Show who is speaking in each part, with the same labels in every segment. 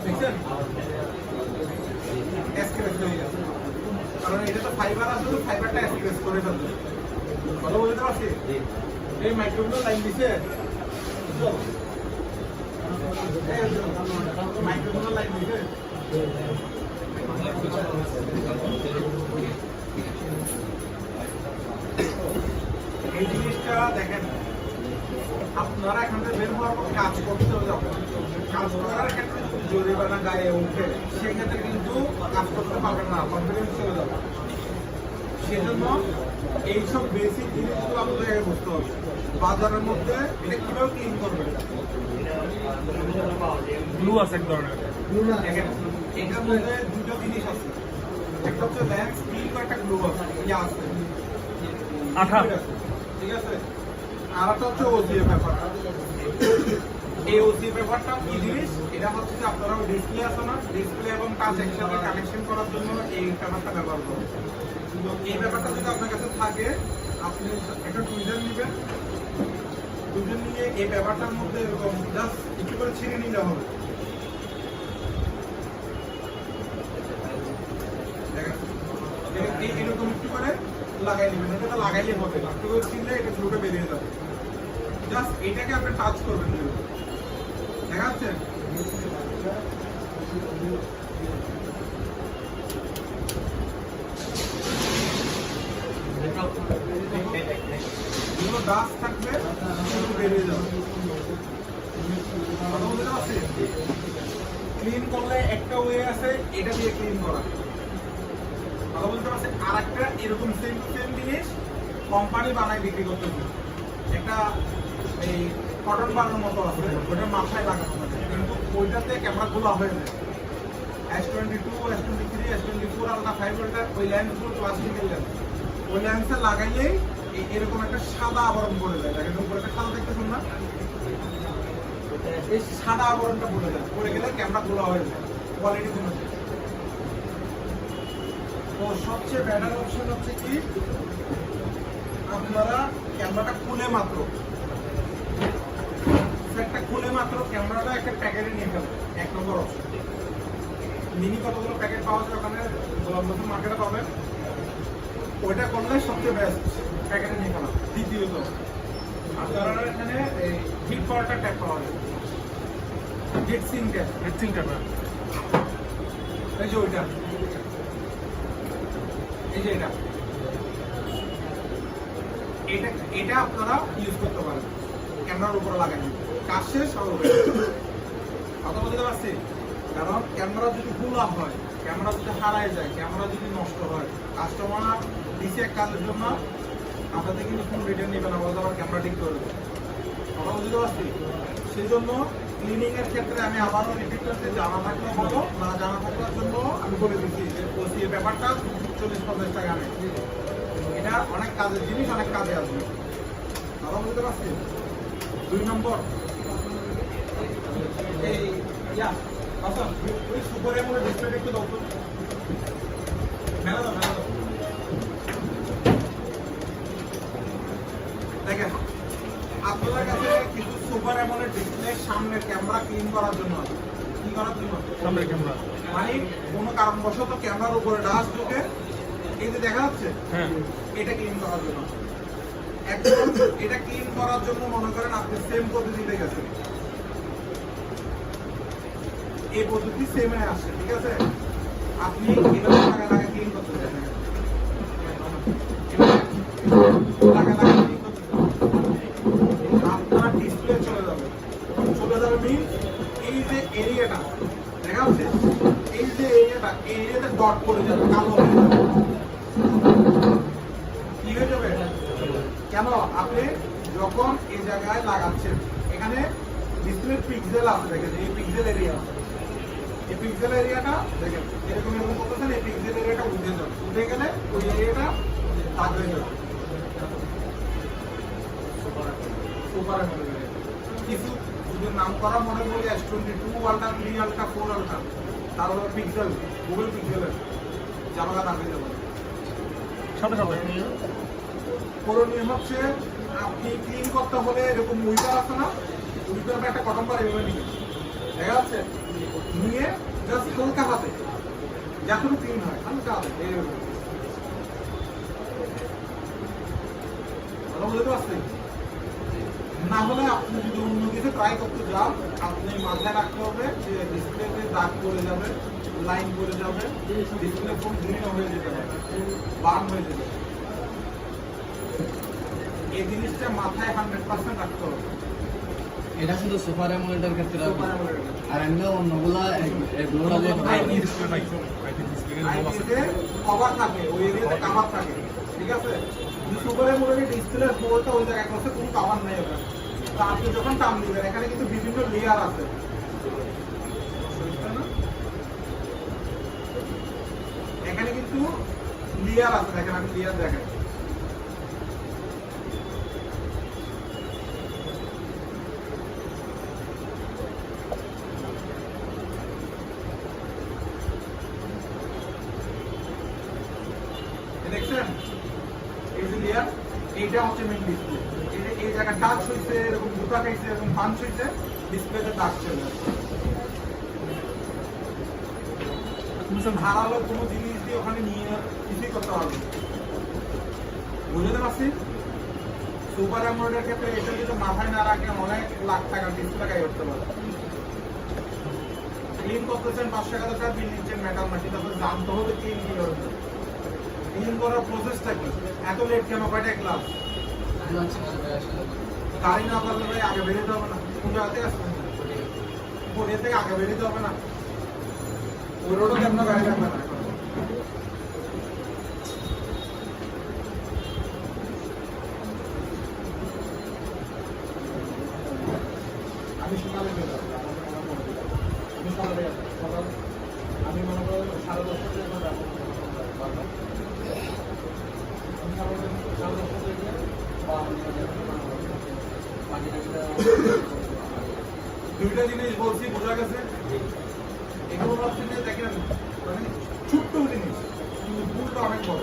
Speaker 1: দেখছেন স্ক্র্যাচ হয়ে গেছে, কারণ এটা তো ফাইবার আছে, তো ফাইবারটা স্ক্র্যাচ করে ফেলবে। কথা বলতে পারছি? এই মাইক্রোফোন লাইন দিছে, মাইক্রোফোন লাইন দিছে। এই জিনিসটা দেখেন, আপনারা এখান থেকে বের হওয়ার পর কাজ করতে হবে, যখন কাজ করার ক্ষেত্রে জরিমানা গায়ে উঠে সেক্ষেত্রে কিন্তু কাজ করতে পারবেন না, কনফিডেন্স চলে যাবে। সেজন্য এইসব বেসিক জিনিসগুলো আপনাদের বুঝতে হবে। বাজারের মধ্যে এটা কিভাবে ক্লিন করবেন,
Speaker 2: গ্লু আছে এক ধরনের।
Speaker 1: দেখেন এটার মধ্যে দুটো জিনিস আছে, একটা হচ্ছে ল্যান্স ক্লিন করে একটা গ্লু আছে, ইয়ে আছে
Speaker 2: আঠা,
Speaker 1: ঠিক আছে। আর একটা হচ্ছে ওসিএ পেপার। এই ওসিএ পেপারটা কি জিনিস, এটা হচ্ছে যে আপনারা ডিসপ্লে আছে না, ডিসপ্লে এবং টাচ একসাথে কানেকশন করার জন্য এই পেপারটা ব্যবহার করবেন। এই পেপারটা যদি আপনার কাছে থাকে, আপনি একটা টুইজার নেবেন, টুইজার নিয়ে এই পেপারটার মধ্যে এরকম জাস্ট একটু করে ছিঁড়ে নিলে হবে। দেখেন এরকম একটু করে লাগাই নেবেন, এটা লাগাইলে হবে না, একটু করে ছিঁড়লে এটা গ্লুটা বেরিয়ে যাবে। জাস্ট এটাকে আপনি টাচ করবেন, দেখা যাচ্ছে? ডাস্ট থাকবে বেরিয়ে যাবে। ক্লিন করলে একটা ওয়ে আছে, এটা দিয়ে ক্লিন করা। কথা বলতে পারছি? আর একটা এরকম সেম জিনিস কোম্পানি বানায় বিক্রি করতেছে, একটা এই কটন বানানোর মতো আছে, ওটার মাথায় লাগানো থাকে, কিন্তু ওইটাতে ক্যামেরা খোলা হয়ে যায়। S22, S23, S24 আলাদা 5 ওই লেন্সগুলো প্লাস্টিকের লেন্স, ওই লেন্সে লাগাইলেই এরকম একটা সাদা আবরণ পড়ে যায়। দেখেন উপরে একটা সাদা দেখতেছেন না, এই সাদা আবরণটা পড়ে যায়, পড়ে গেলে ক্যামেরা খোলা হয়ে যায়, কোয়ালিটি কমে যায়। তো সবচেয়ে বেটার অপশন হচ্ছে কি, আপনারা ক্যামেরাটা খুলে মাত্র ক্যামেরাটা একটা প্যাকেটে নিয়ে ফেলবেন, 1 নম্বর অপশন। মিনি কতগুলো প্যাকেট পাওয়া যায় ওখানে, নতুন মার্কেটে পাবেন, ওইটা করলে সবচেয়ে বেস্ট, প্যাকেটে নিয়ে ফেলা। দ্বিতীয়ত আপনারা এখানে এই হিট পাওয়ারটা ট্যাপ পাওয়া যায়, হিট সিং ট্যাপ, এই যে ওইটা, এই যে এটা আপনারা ইউজ করতে পারেন, ক্যামেরার উপরে লাগাই কাজ শেষ হবে। কথা বলতে পারছি? কারণ ক্যামেরা যদি খোলা হয়, ক্যামেরা যদি হারায় যায়, ক্যামেরা যদি নষ্ট হয়, কাস্টমার দিচ্ছে এক কাজের জন্য, আপনাদের কিন্তু ফোন রিটার্ন নেবে না, বলতে আবার ক্যামেরা ঠিক করে দেবে। কথা বুঝতে পারছি? সেই জন্য ক্লিনিং এর ক্ষেত্রে আমি আবারও রিপিট করতে, জানা থাকলে ভালো, না জানা থাকার জন্য আমি বলে দিচ্ছি যে ওসিএ ব্যাপারটা 40-50 টাকা নেই। এটা অনেক কাজের জিনিস, অনেক কাজে আসবে। কথা বুঝতে পারছি? 2 নম্বর, এই আচ্ছা ওই সুপার এমন ডিসপ্লে একটু দাও তো, মেলা দাও। দেখেন আপনাদের কাছে কিছু সুপার এমনের ডিসপ্লে সামনের ক্যামেরা ক্লিন করার জন্য, কি করার জন্য,
Speaker 2: সামনের ক্যামেরা,
Speaker 1: মানে কোনো কারণবশত ক্যামেরার উপরে ডাস্ট ঢুকে, এই যে দেখা যাচ্ছে,
Speaker 2: হ্যাঁ,
Speaker 1: এটা ক্লিন করার জন্য। এখন এটা ক্লিন করার জন্য মনে করেন আপনি সেম পদ্ধতিতে গেছেন, এই পদ্ধতি সেমে আসছে, ঠিক আছে? আপনি এভাবে লাগা ক্লিন করতে চান, আপনার ডিসপ্লে চলে যাবে মিনস এই যে এরিয়াটা দেখা যাচ্ছে, এই যে এরিয়াতে ডট পড়ে যাবে, কালো হয়ে যাবে। কি হয়ে যাবে? কেন? আপনি যখন এই জায়গায় লাগাচ্ছেন, এখানে ডিসপ্লে পিক্সেল আছে, দেখেন এই পিক্সেল এরিয়া, এই পিক্সেল এরিয়াটা দেখেন এরকম করতেছেন, এই পিক্সেল এরিয়াটা উঠে যাবে, উঠে গেলে ওই এরিয়াটা দাগ হয়ে যাবে। কিছু যদি নাম করা মনে বলি S22 আলট্রা, 3 আলট্রা, 4 আলট্রা, তার হলো পিক্সেল, গুগল পিক্সেলের জামাটা দাগ হয়ে যাবে।
Speaker 2: সাথে সাথে
Speaker 1: করণীয় হচ্ছে আপনি ক্লিন করতে হলে এরকম উইপার আছে না, উইপার একটা কটন বার এভাবে নিয়ে দেখা যাচ্ছে, নিয়ে জাস্ট হালকা হাতে যখন ক্লিন হয় হালকা হাতে এইরকম। কথা বুঝতে পারছেন? না হলে আপনি যদি অন্য কিছু ট্রাই করতে যান, আপনি মাথায় রাখতে হবে যে ডিসপ্লেতে দাগ পড়ে যাবে, লাইন পড়ে যাবে, ডিসপ্লে ফুল গ্রিন হয়ে যেতে পারে, বার্ন হয়ে যেতে পারে। এই জিনিসটা মাথায় 100% রাখতে হবে।
Speaker 3: এটা শুধু সুপার অ্যামোলেডের ক্ষেত্রে হবে।
Speaker 1: Super AMOLED.
Speaker 3: আর এমনি অন্যগুলা এগুলো
Speaker 2: আইপি ডিসপ্লে নাই আইপি ডিসপ্লে এর নাম আছে
Speaker 1: আইপিতে কভার থাকে, ওই এরিয়াতে কভার থাকে, ঠিক আছে? সুপার অ্যামোলেড ডিসপ্লের হোলটা ওই জায়গায় করছে, কোনো কভার নাই ওখানে। তো আপনি যখন টান দিবেন, এখানে কিন্তু বিভিন্ন লেয়ার আছে, এখানে কিন্তু লেয়ার আছে, দেখেন আমি লেয়ার দেখাই। দেখছেন এই যে লেয়ার, এইটা হচ্ছে মেইন ডিসপ্লে। এই জায়গা টাচ হইছে, এরকম দুটা খাইছে, এরকম পাঞ্চ হইছে, ডিসপ্লেতে দাগ চলে আসছে। হারালো কোনো জিনিস দিয়ে ওখানে নিয়ে কিছুই করতে পারবে না। বুঝতে পারছি? সুপার অ্যামোলেডের ক্ষেত্রে এটা যদি মাথায় না রাখেন, অনেক লাখ টাকা ডিসপ্লে গায়ে করতে পারবে। ক্লিন করতেছেন 500 টাকা বিল নিচ্ছেন মেটাল মাটি, তারপরে জানতে হবে ক্লিন কি করবে। ক্লিন করার প্রসেসটা কি? এত লেট কেন? কয়টা ক্লাস? গাড়ি না পারলে ভাই আগে বেরোতে হবে না? কোন জায়গাতে আসবেন? কোরিয়া থেকে আগে বেরোতে হবে না? ওই রোডও কেন গাড়ি রাখবে না? আমি সকালে বেরোবো, আমি সকালে সকাল আমি মনে করো 10:30 থেকে দুইটা জিনিস বলছি, বোঝা গেছে? এগুলো হচ্ছে যে দেখেন মানে ছোট্ট জিনিস, কিন্তু ভুলটা অনেক বড়।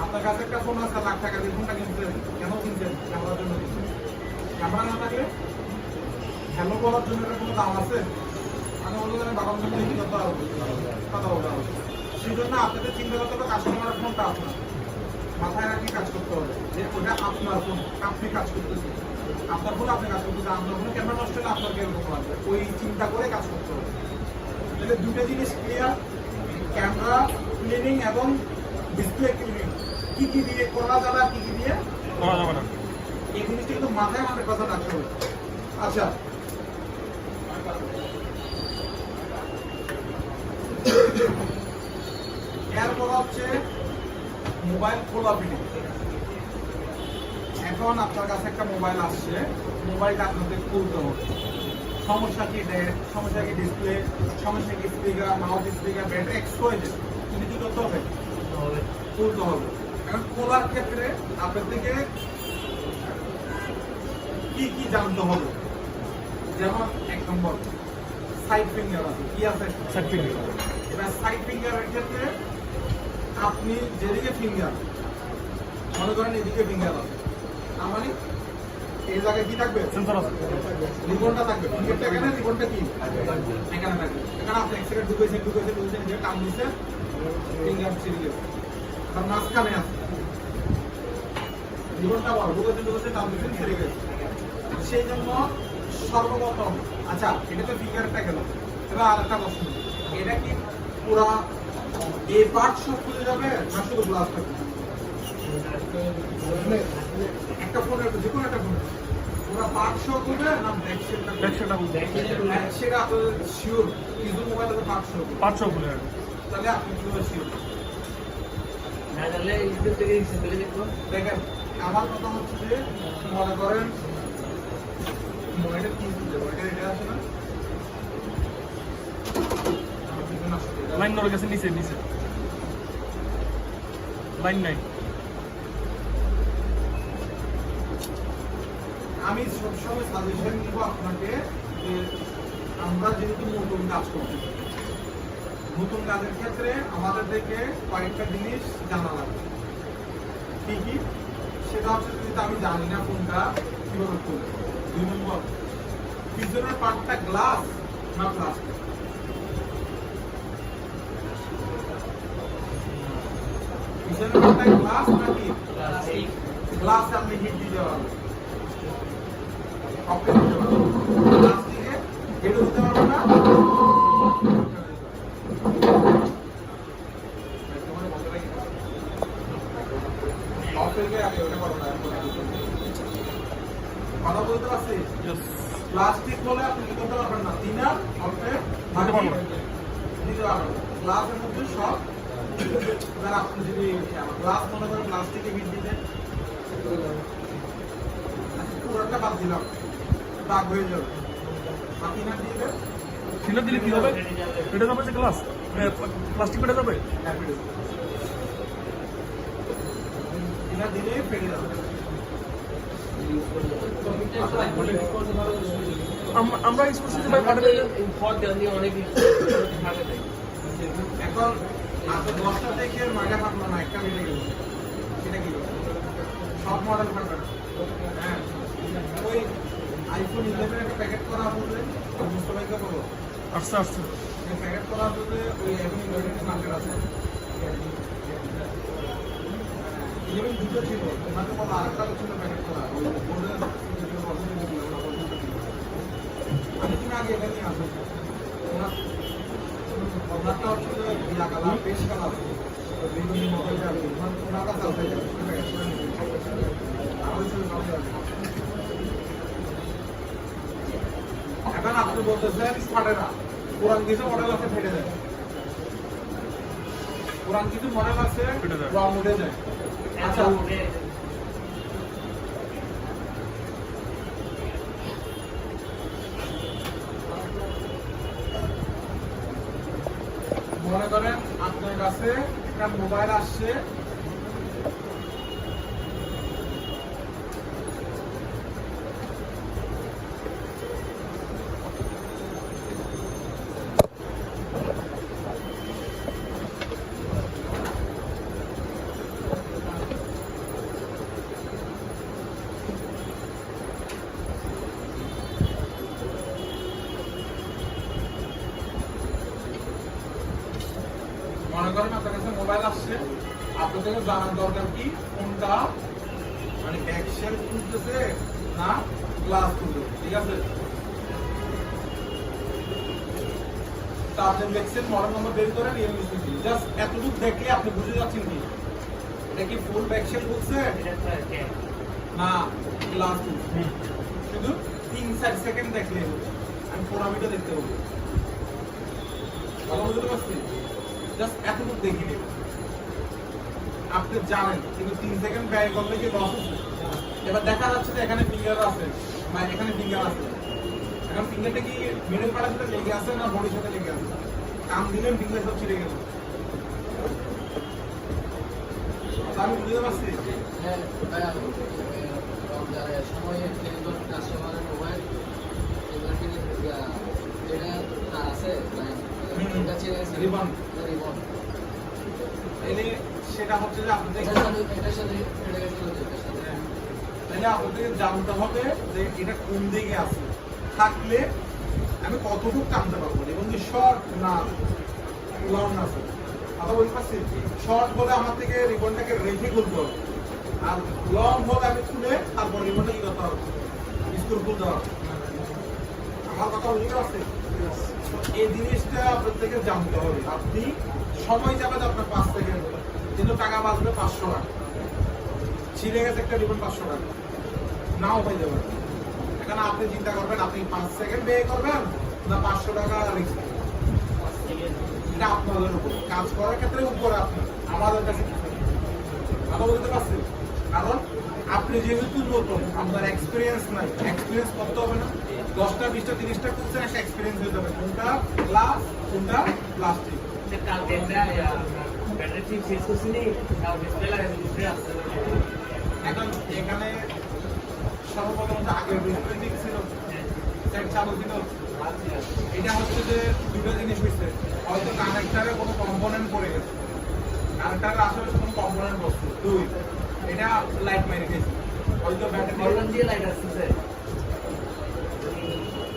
Speaker 1: আপনার কাছে একটা ফোন আছে, লাখ টাকা দিয়ে ফোনটা কিনছেন, কেন কিনছেন? ক্যামেরার জন্য কিনছেন। ক্যামেরা না থাকলে হ্যালো বলার জন্য একটা কোনো দাম আছে? আমি বলতে জানি বাবার জন্য কি কথা বলতে হবে। সেই জন্য আপনাদের চিন্তা করতে হবে কাস্টমারের ফোনটা আপনার মাথায় রাখি কাজ করতে হবে, যে ওটা আপনার ফোন, আপনি কাজ করতেছেন, আপনার ফোন আপনি কাজ করতেছেন, আপনার ফোনে ক্যামেরা নষ্ট হলে আপনার কিরকম লাগবে, ওই চিন্তা করে কাজ করতে হবে। তাহলে দুটো জিনিস ক্লিয়ার, ক্যামেরা ক্লিনিং এবং ডিসপ্লে ক্লিনিং কি কি দিয়ে করা যাবে আর কি কি দিয়ে
Speaker 2: করা যাবে না।
Speaker 1: এই জিনিসটা কিন্তু মাথায় আমাদের কথা রাখতে হবে। আচ্ছা, এরপর হচ্ছে মোবাইল খোলা ফিটিং। এখন আপনার কাছে একটা মোবাইল আসছে, মোবাইলটা আপনাদের খুলতে হবে। সমস্যা কি ডেট, সমস্যা কি ডিসপ্লে, সমস্যা কি speaker, mouth speaker, battery exploit, কিন্তু কি করতে হবে? খুলতে হবে। এখন খোলার ক্ষেত্রে আপনার থেকে কি কি জানতে হবে? যেমন 1 নম্বর সাইড ফিঙ্গার আছে, কি আছে?
Speaker 2: Side finger.
Speaker 1: এবার সাইড ফিঙ্গারের ক্ষেত্রে আপনি যেদিকে ফিঙ্গার, মনে করেন এদিকে ফিঙ্গার আছে, তার মানে এই জায়গায় কি থাকবে?
Speaker 2: সেন্সর আছে।
Speaker 1: রিবনটা থাকবে, ফিঙ্গারটা এখানে, রিবনটা কি এখানে থাকবে। এখানে আপনি এক সেকেন্ড ঢুকেছেন যে টান দিচ্ছে, ফিঙ্গার ছিঁড়ে গেছে। আর মাঝখানে আছে রিবনটা বড়, ঢুকেছেন টান দিচ্ছেন, ছিঁড়ে গেছে। সেই জন্য সর্বপ্রথম, আচ্ছা এটা তো ফিঙ্গারটা গেল, এবার আর একটা প্রশ্ন, এটা কি পুরা এই পার্ট সব খুলে যাবে না শুধু গ্লাস থাকবে? একটা ফোনের, যে কোনো একটা ফোনের পুরা পার্ট সব খুলবে না ব্যাক সাইডটা? ব্যাক সাইড আপনাদের শিওর, কিছু মোবাইলে তো পার্ট সব,
Speaker 2: 500 খুলে যাবে।
Speaker 1: তাহলে আপনি কিভাবে শিওর?
Speaker 3: না জানলে ইউটিউব থেকে সিম্পলি দেখবো।
Speaker 1: দেখেন আমার কথা হচ্ছে যে মনে করেন মোবাইলের কি মোবাইলের এটা আছে না,
Speaker 2: লাইন ধরে গেছে নিচে নিচে। লাইন নাই।
Speaker 1: আমি সবসময় সাজেশন দিব আপনাকে যে আমরা যেহেতু নতুন কাজ করছি, নতুন কাজের ক্ষেত্রে আমাদের থেকে কয়েকটা জিনিস জানা লাগবে। কি কি? সেটা হচ্ছে যদি আমি জানি না কোনটা কিভাবে করবো। 2 নম্বর, পিছনের পার্টটা গ্লাস না প্লাস্টিক? পিছনের পাতায় গ্লাস নাকি
Speaker 3: প্লাস্টিক
Speaker 1: গ্লাস? আপনি হিট দিতে পারবেন, অপকে দিতে পারবেন। প্লাস্টিকে হেডও দিতে পারবেন না। কথা বলতে পারছি?
Speaker 2: Yes.
Speaker 1: প্লাস্টিক বলে আপনি কি করতে পারবেন না, তিনার অল্পে
Speaker 2: দিতে পারবো না।
Speaker 1: দিতে পারবেন না। গ্লাসের মধ্যে সব, এবার আপনি যদি গ্লাস মনে করেন প্লাস্টিকে হিট দিতে, পুরোটা বাদ দিলাম, দাগ হয়ে যাবে। আর তিনার দিয়ে দেন,
Speaker 2: ছিল দিলে কি হবে? এটা যাবে যে গ্লাস প্লাস্টিক পেটে যাবে।
Speaker 1: হ্যাঁ, ফেটে যাবে। তিনার দিলে ফেটে যাবে।
Speaker 2: আমরা ইউজ করছি যে ভাই পাঠাতে
Speaker 3: অনেক
Speaker 1: এখন আপনি 10টা থেকে 9টা ফাটলো না, একটা মিলে গেল, সেটা কি হবে? সব মডেল ফাটবে না। হ্যাঁ, ওই আইফোন 11 একটা প্যাকেট করা হলে মুস্তফাইকে বলো,
Speaker 2: আস্তে আস্তে
Speaker 1: প্যাকেট করা হলে ওই আইফোন 11 এর মার্কেট আছে। 11 দুটো ছিল, ওনাকে বলো আরেকটা ছিল প্যাকেট করা, ওই গোল্ডেন আমি তুমি আগে এটা নিয়ে আসো। ওনারটা হচ্ছে ইয়া কালার, পেশ কালার, বিভিন্ন মডেল যাবে, ওনার কাছে আলতে যাবে, প্যাকেট করে নিতে আমাদের সাথে কাজ যাবে। এখন আপনি বলতেছেন ফাটে না, পুরান কিছু মডেল আছে ফেটে যায়, পুরান কিছু মডেল আছে
Speaker 2: ফেটে যায়।
Speaker 1: রং উঠে যায়। আচ্ছা, মনে করেন আপনার কাছে একটা মোবাইল আসছে, মনে করেন আপনার কাছে মোবাইল আসছে, আপনাদের জানার দরকার কি কোনটা মানে ব্যাক শেল খুলতেছে না গ্লাস খুলতেছে, ঠিক আছে? তা আপনি দেখছেন মডেল নম্বর বের করেন, জাস্ট এতটুকু দেখলে আপনি বুঝে যাচ্ছেন কি এটা কি ফুল ব্যাক শেল খুলছে না গ্লাস খুলছে। শুধু 3-4 সেকেন্ড দেখলে হবে, আমি পুরামিটা দেখতে হবে। কথা বুঝতে পারছি? জাস্ট এতটুকু দেখে নেবেন, আপনি জানেন, কিন্তু 3 সেকেন্ড ব্যয় করলে কি লস আছে? এবার দেখা যাচ্ছে যে এখানে ফিঙ্গার আছে, মানে এখানে ফিঙ্গার আছে, এখন ফিঙ্গারটা কি মিডল পার্টের সাথে লেগে আছে না বডির সাথে লেগে আছে? কাম দিলেন ফিঙ্গার সব ছিঁড়ে গেল। আমি বুঝতে পারছি। রিবন তাইলে সেটা হচ্ছে যে আপনাদের তাহলে আপনাদের জানতে হবে যে এটা কোন দিকে আছে, থাকলে আমি কতটুকু টানতে পারবো এবং কি শর্ট না লং আছে। কথা বলতে পারছি? শর্ট হলে আমার থেকে রিবনটাকে রেখে খুলতে হবে, আর লং হলে আমি খুলে তারপর রিবনটা কি করতে হবে, স্ক্রু খুলতে হবে। আমার কথা বুঝতে পারছি? এই জিনিসটা প্রত্যেকে জানতে হবে। আপনি সময় যাবে তো আপনার 5 সেকেন্ড, কিন্তু টাকা বাঁচবে 500 টাকা। ছিঁড়ে গেছে একটা রিবন 500 টাকা, নাও হয়ে যাবে। এখানে আপনি চিন্তা করবেন আপনি 5 সেকেন্ড ব্যয় করবেন না 500 টাকা রিস্ক। এটা আপনাদের উপর, কাজ করার ক্ষেত্রে উপরে আপনার, আমাদের কাছে কিছু নেই। কথা বলতে পারছি? কারণ আপনি যেহেতু নতুন, আপনার এক্সপিরিয়েন্স নাই, এক্সপিরিয়েন্স করতে হবে না? 10টা 20টা 30টা করছেন, একটা এক্সপিরিয়েন্স হয়ে যাবে কোনটা গ্লাস কোনটা প্লাস্টিক।
Speaker 3: কালকে ব্যাটারি ঠিক শেষ করছি নি, তাও ডিসপ্লে লাগাতে ডিসপ্লে আসছে না।
Speaker 1: এখন এখানে সর্বপ্রথম আগের ডিসপ্লে ঠিক ছিল, সেট চালু ছিল। এটা হচ্ছে যে দুটো জিনিস হয়েছে, হয়তো কানেক্টারে কোনো কম্পোনেন্ট পড়ে গেছে, কানেক্টারের আশেপাশে কোনো কম্পোনেন্ট বসছে, 2 এটা লাইট মেরে গেছে, হয়তো ব্যাটারি
Speaker 3: কলম দিয়ে লাইট আসছে।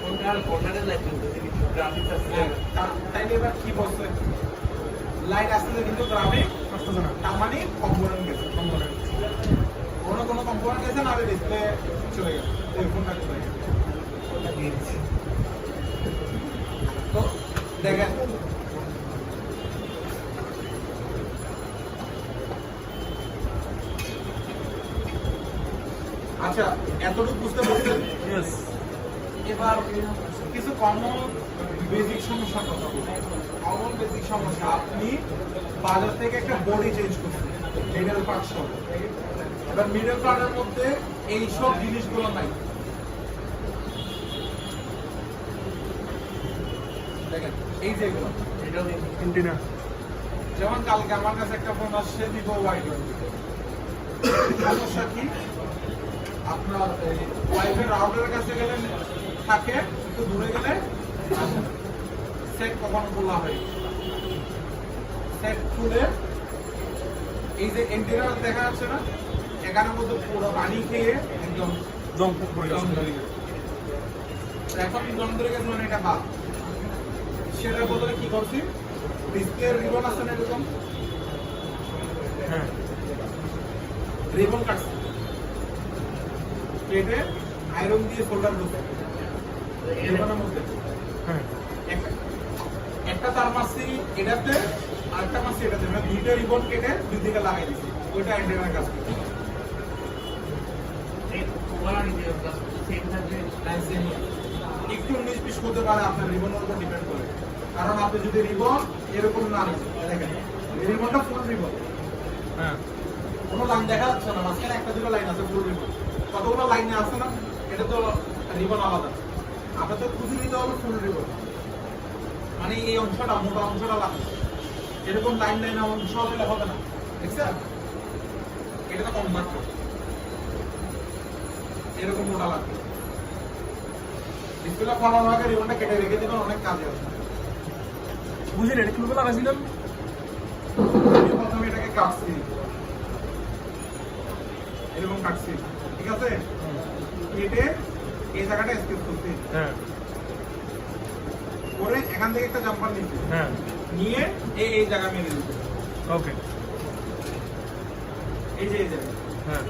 Speaker 3: কোনটা আপনার কর্নারে লাইট চলতেছে কিন্তু গ্রাফিক্স আছে না।
Speaker 1: তাইলে এবার কি বলছে লাইট আসলে কিন্তু গ্রাফিক
Speaker 2: আসতেছে না
Speaker 1: তার মানে কম্পোনেন্ট গেছে
Speaker 2: কম্পোনেন্ট
Speaker 1: কোনো কম্পোনেন্ট গেছে না ডিসপ্লে চলে গেছে এই ফোনটা চলে গেছে তো দেখেন আচ্ছা এতটুকু বুঝতে পারছেন
Speaker 2: ইয়েস
Speaker 1: এবার কিছু কমন বেসিক সমস্যার কথা বলবো কমন বেসিক সমস্যা আপনি বাজার থেকে একটা বডি চেঞ্জ করছেন মিডল পার্ট সহ এবার মিডল পার্টের মধ্যে এই সব জিনিসগুলো নাই দেখেন এই যেগুলো
Speaker 3: এটাও দেখি।
Speaker 2: এন্টিনা
Speaker 1: যেমন কালকে আমার কাছে একটা ফোন আসছে ভিভো ওয়াই সমস্যা কি আপনার ওয়াইফাই রাউটারের কাছে গেলে থাকে একটু দূরে গেলে সেট কখনো খোলা হয় সেট খুলে এই যে এন্টিনা দেখা যাচ্ছে না এখানের মধ্যে পুরো পানি খেয়ে একদম
Speaker 2: জং পড়ে
Speaker 1: জং
Speaker 2: গেছে
Speaker 1: ধরে গেছে তো এখন জং ধরে গেছে মানে এটা বাদ সেটার বদলে কি করছি ডিসপ্লে রিবন আছে না এরকম
Speaker 2: হ্যাঁ
Speaker 1: রিবন কাটছি কেটে আয়রন দিয়ে সোল্ডার করছে রিবনের মধ্যে
Speaker 2: হ্যাঁ
Speaker 1: একটা তার মাসি এটাতে আরেকটা মাসি এটাতে মানে দুইটা রিবন কেটে দুই দিকে লাগাই দিছি ওইটা অ্যান্টেনার কাজ করে
Speaker 3: এই ওয়ান যে সেম থাকবে
Speaker 1: একটু 19-20 হতে পারে আপনার রিবনের উপর ডিপেন্ড করে কারণ আপনি যদি রিবন এরকম না নিন দেখেন এই রিবনটা ফুল রিবন
Speaker 2: হ্যাঁ
Speaker 1: কোনো লাইন দেখা যাচ্ছে না মাঝখানে একটা দুটো লাইন আছে ফুল রিবন কতগুলো লাইনে আছে না এটা তো রিবন আলাদা আপনার তো খুঁজে নিতে হবে ফুল রিবন মানে এই অংশটা মোটা অংশটা লাগবে এরকম লাইন লাইন অংশ হলে হবে না দেখছেন এটা তো কম মাত্র এরকম মোটা লাগবে ডিসপ্লে ফলানোর আগে রিবনটা কেটে রেখে দিবেন অনেক কাজে আসবে
Speaker 2: বুঝলেন এটা কিভাবে লাগাইছিলেন
Speaker 1: আমি প্রথমে এটাকে কাটছি এরকম কাটছি ঠিক আছে কেটে এই জায়গাটা স্কেচ করছি
Speaker 2: হ্যাঁ
Speaker 1: করে এখান থেকে একটা জাম্পার নিচ্ছি
Speaker 2: হ্যাঁ
Speaker 1: নিয়ে এই জায়গা মেরে দিচ্ছি
Speaker 2: ওকে
Speaker 1: এই যে এই জায়গা
Speaker 2: হ্যাঁ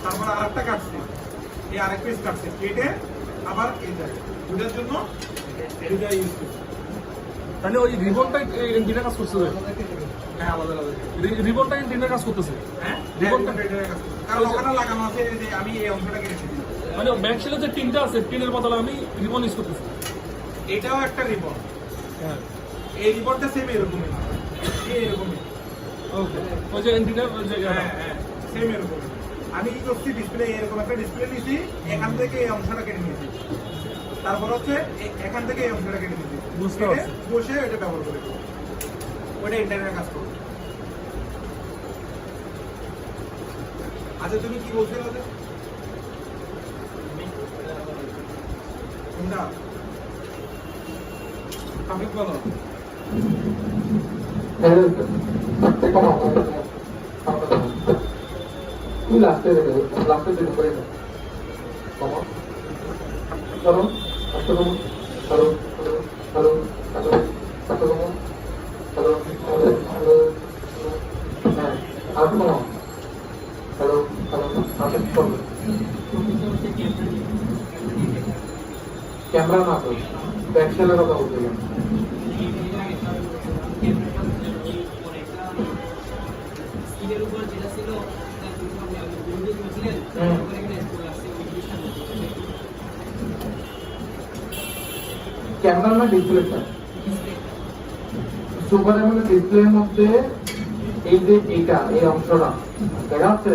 Speaker 1: তারপর আরেকটা কাটছি এই আরেক পিস কাটছি কেটে আবার এই জায়গা দুটার জন্য দুটা ইউজ করছি
Speaker 2: তাহলে ওই রিবনটা এন্টিনা কাজ করছে
Speaker 1: হ্যাঁ আলাদা আলাদা
Speaker 2: রিবনটা এন্টিনা কাজ করতেছে
Speaker 1: হ্যাঁ
Speaker 2: রিবনটা
Speaker 1: কারণ ওখানে লাগানো আছে এই যে আমি এই অংশটাকে রেখে দিই
Speaker 2: মানে ব্যাক সেলের যে টিনটা আছে টিনের বদলে আমি রিবন ইউজ করতেছি
Speaker 1: এটাও একটা রিবন
Speaker 2: হ্যাঁ
Speaker 1: এই রিবনটা সেম এরকমই এরকমই
Speaker 2: ওকে ওই যে এন্টিনা ওই যে
Speaker 1: হ্যাঁ হ্যাঁ সেম এরকমই আমি কি করছি ডিসপ্লে এরকম একটা ডিসপ্লে নিয়েছি এখান থেকে এই অংশটা কেটে নিয়েছি তারপর হচ্ছে এখান থেকে এই অংশটা কেটে নিয়েছি
Speaker 2: বুঝতে
Speaker 1: কেটে
Speaker 2: পারছি।
Speaker 1: বসে এটা ব্যবহার করে ওইটা ইন্টারনেটের কাজ করবে আচ্ছা তুমি কি বলছিলে যে কোনটা টপিক বলো
Speaker 4: তুই লাস্টে শুরু করে কমা চলো আস্তে কমো হ্যালো হ্যালো হ্যালো হ্যালো আস্তে কমো হ্যালো হ্যালো হ্যালো হ্যাঁ আর কমো হ্যালো হ্যালো আস্তে কমো ক্যামেরা না তো ব্যাকসেলের কথা বলতে গেলাম
Speaker 3: স্কিলের উপর যেটা ছিল
Speaker 4: ক্যামেরা না ডিসপ্লেটা সুপার এমএল ডিসপ্লের মধ্যে এই যে এইটা এই অংশটা দেখা যাচ্ছে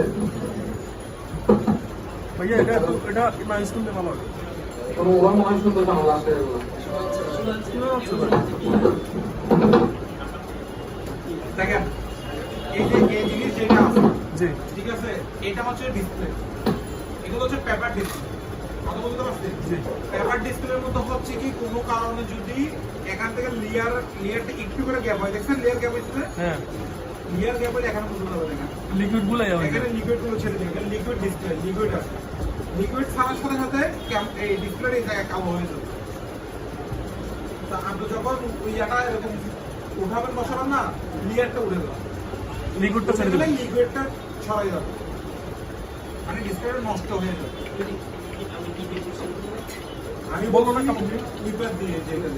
Speaker 2: ভাইয়া এটা এটা না ইউজ করতে ভালো হবে
Speaker 4: কোনো ওরা মনে হয় শুনতে চাও লাস্টে এগুলো
Speaker 2: কিভাবে হচ্ছে ভাই?
Speaker 1: দেখেন এই যে এই জিনিস যেটা আছে
Speaker 2: জি
Speaker 1: ঠিক আছে এটা হচ্ছে ডিসপ্লে এগুলো হচ্ছে পেপার ডিসপ্লে কথা বলতে পারছি
Speaker 2: জি
Speaker 1: পেপার ডিসপ্লের মধ্যে হচ্ছে কি কোনো কারণে যদি এখান থেকে লেয়ারটা একটু করে গ্যাপ হয় দেখছেন লেয়ার গ্যাপ হয়েছে
Speaker 2: হ্যাঁ
Speaker 1: লেয়ার গ্যাপ হলে এখানে বুঝতে পারবে না
Speaker 2: লিকুইড গুলাই হবে
Speaker 1: এখানে লিকুইড গুলো ছেড়ে দিন লিকুইড ডিসপ্লে লিকুইড আছে লিকুইড ছাড়ার সাথে সাথে এই ডিসপ্লের এই জায়গায় কালো হয়ে যাবে আপনি যখন ওই জায়গা এরকম উঠাবেন বসাবেন না, লেয়ারটা উঠে যাবে,
Speaker 2: লিকুইডটা ছেড়ে দেবেন।
Speaker 1: লিকুইডটা ছড়াই যাবে, মানে ডিসপ্লেটা নষ্ট হয়ে যাবে। আমি বলবো না কাপড় দিয়ে উইপার দিয়ে, যেটা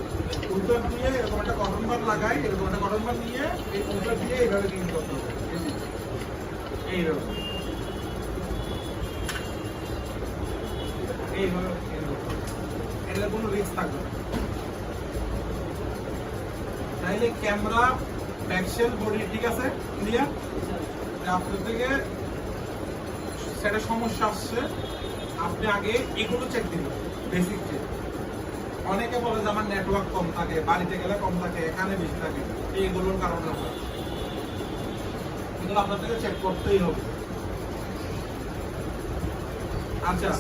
Speaker 1: উইপার দিয়ে এরকম একটা কটন বার লাগাই, এরকম একটা কটন বার নিয়ে এই উইপার দিয়ে এইভাবে ক্লিন করতে হবে, এইভাবে এইভাবে এটা কোনো রিস্ক থাকবে না। তাইলে ক্যামেরা ব্যাকশেল বডি ঠিক আছে, ক্লিয়ার। আপনার থেকে সেটা সমস্যা আসছে, আপনি আগে এগুলো চেক দিবেন, বেসিক চেক। অনেকে বলে যে আমার নেটওয়ার্ক কম থাকে, বাড়িতে গেলে কম থাকে, এখানে বেশি থাকে, এইগুলোর কারণে হয়। এগুলো আপনার থেকে চেক করতেই হবে। আচ্ছা,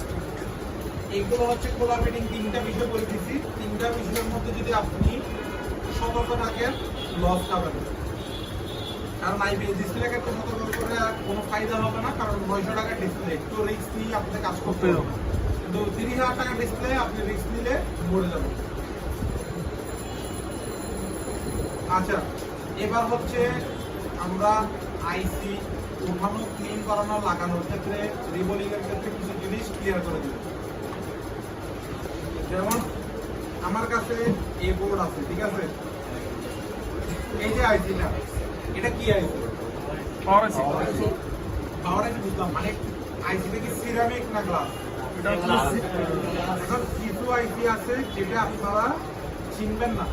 Speaker 1: এইগুলো হচ্ছে খোলা ফিটিং, তিনটা বিষয় বলে দিচ্ছি। তিনটা বিষয়ের মধ্যে যদি আপনি সতর্ক থাকেন, লস খাবেন। কারণ আইপিএস ডিসপ্লে ক্ষেত্রে সতর্ক করে কোনো ফায়দা হবে না, কারণ 900 টাকার ডিসপ্লে, একটু রিস্ক নিয়ে আপনাদের কাজ করতে হবে। কিন্তু 30,000 টাকার ডিসপ্লে আপনি রিস্ক নিলে মরে যাবেন। আচ্ছা, এবার হচ্ছে আমরা আইসি উঠানো, ক্লিন করানো, লাগানোর ক্ষেত্রে, রিবোলিং এর ক্ষেত্রে কিছু জিনিস ক্লিয়ার করে দেব। যেমন আমার কাছে এ বোর্ড আছে, ঠিক আছে, এই যে আইসিটা, এটা কি আইসি?
Speaker 2: পাওয়ার আছে।
Speaker 1: পাওয়ার আইসি বুঝলাম, মানে আইসিটা কি সিরামিক না গ্লাস?
Speaker 2: এটা হচ্ছে
Speaker 1: এখন কিছু আইসি আছে যেটা আপনারা চিনবেন না,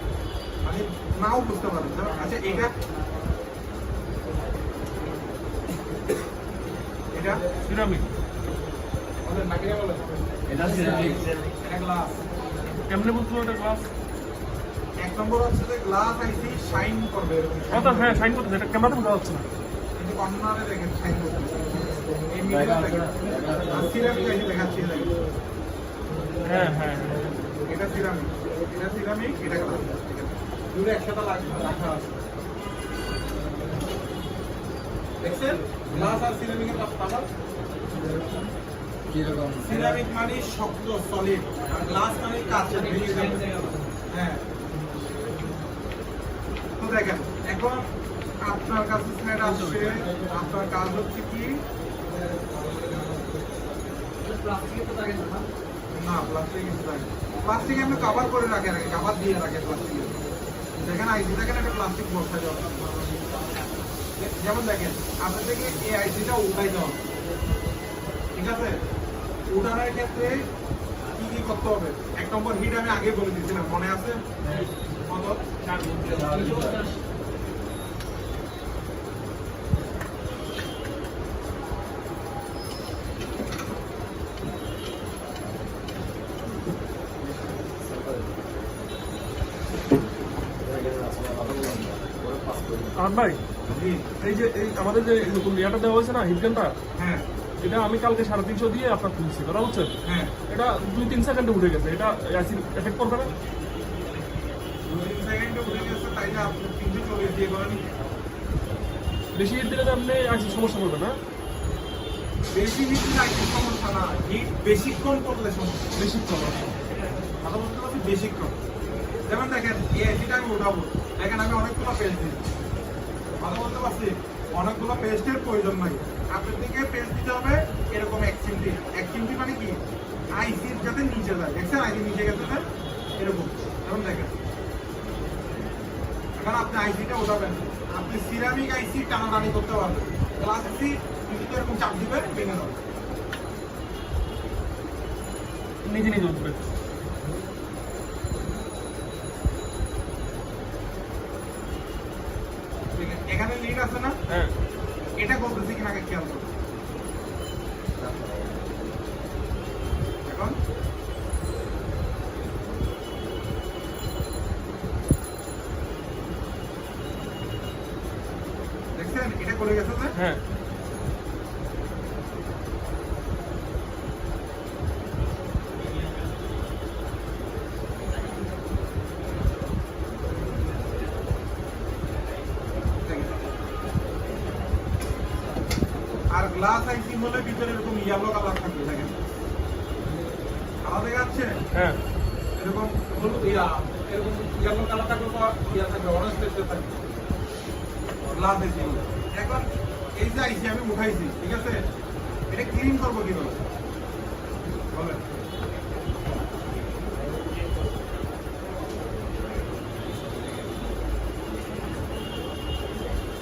Speaker 1: মানে নাও বুঝতে পারেন। আচ্ছা, এটা এটা
Speaker 2: সিরামিক।
Speaker 1: বলেন না, কে বলেন?
Speaker 3: এটা সিরামিক।
Speaker 1: এটা গ্লাস।
Speaker 2: কেমনে বুঝবো এটা গ্লাস?
Speaker 1: এক নম্বর হচ্ছে যে গ্লাস আইসি শাইন করবে এরকম।
Speaker 2: কথা হ্যাঁ, সাইন করতে এটা ক্যামেরাতে বোঝা যাচ্ছে না।
Speaker 1: কিন্তু কর্নারে দেখেন শাইন করবে, এই মিডিলে দেখেন। আর সিরামিক আইসি দেখাচ্ছি, এই দেখেন।
Speaker 2: হ্যাঁ হ্যাঁ হ্যাঁ।
Speaker 1: এটা সিরামিক, এটা সিরামিক, এটা গ্লাস। দুটো একসাথে রাখা আছে, দেখছেন? গ্লাস আর সিরামিকের তফাৎ। সিরামিক মানে শক্ত, সলিড, আর গ্লাস মানে কাঁচা, ভেঙে যাবে। হ্যাঁ, তো দেখেন এখন আপনার কাছে স্লাইড আসছে, আপনার কাজ হচ্ছে কি? না, প্লাস্টিক প্লাস্টিক আমি কভার করে রাখি, আগে কভার দিয়ে রাখে প্লাস্টিক। দেখেন আইসি, দেখেন একটা প্লাস্টিক বক্সা যাওয়া। যেমন দেখেন আপনার থেকে এই আইসিটা উঠাই দেওয়া, ঠিক আছে? উঠানোর ক্ষেত্রে কি কি করতে হবে? এক নম্বর হিট আমি আগে বলে দিয়েছিলাম, মনে আছে? কত? 4 ভোল্ট।
Speaker 2: আর ভাই,
Speaker 1: জি,
Speaker 2: এই যে এই আমাদের যে নতুন ইয়াটা দেওয়া হয়েছে না, হিটগানটা,
Speaker 1: হ্যাঁ
Speaker 2: এটা আমি কালকে 350 দিয়ে আপনার তুলছি, কথা বলছেন?
Speaker 1: হ্যাঁ,
Speaker 2: এটা 2-3 সেকেন্ডে উঠে গেছে। এটা অ্যাসিড এফেক্ট করবে না?
Speaker 1: 2-3 সেকেন্ডে উঠে গেছে, তাই না? আপনি 340 দিয়ে করেন।
Speaker 2: বেশি হিট দিলে তো আপনি অ্যাসিড সমস্যা করবে না?
Speaker 1: বেশি হিট লাগলে সমস্যা না, হিট বেশিক্ষণ করলে সমস্যা।
Speaker 2: বেশিক্ষণ।
Speaker 1: কথা বলতে পারছি বেশিক্ষণ। যেমন দেখেন এই আইসিটা আমি উঠাবো, দেখেন আমি অনেকগুলো পেস্ট দিই। কথা বলতে পারছি, অনেকগুলো পেস্টের প্রয়োজন নাই। আপনার দিকে পেস্ট দিতে হবে এরকম 1 চিমটি। 1 চিমটি মানে কি? আইসির যাতে নিচে যায়, দেখছেন আইসি নিচে গেছে না? এরকম। যেমন দেখেন এখন আপনি আইসিটা উঠাবেন, আপনি সিরামিক আইসি টানাটানি করতে পারবেন। গ্লাস আইসি কিন্তু এরকম চাপ দিবে, ভেঙে যাবে।
Speaker 2: নিজে নিজে উঠবে।
Speaker 1: এখানে লিড আছে না?
Speaker 2: হ্যাঁ।
Speaker 1: এটা বলতেছি কিনা আগে খেয়াল করুন। এখন দেখছেন এটা করে গেছে না?
Speaker 2: হ্যাঁ।
Speaker 1: আর গ্লাস আইসি হলে ভিতরে এরকম ইয়েলো কালার থাকবে, দেখেন আলাদা দেখা যাচ্ছে?
Speaker 2: হ্যাঁ।
Speaker 1: এরকম হলুদ এরকম ইয়েলো কালার থাকবে বা ইয়া থাকবে অরেঞ্জ টাইপের থাকবে লাল দেখি এখন এই যে আইসি আমি উঠাইছি ঠিক আছে এটা ক্লিন করবো কিভাবে বলেন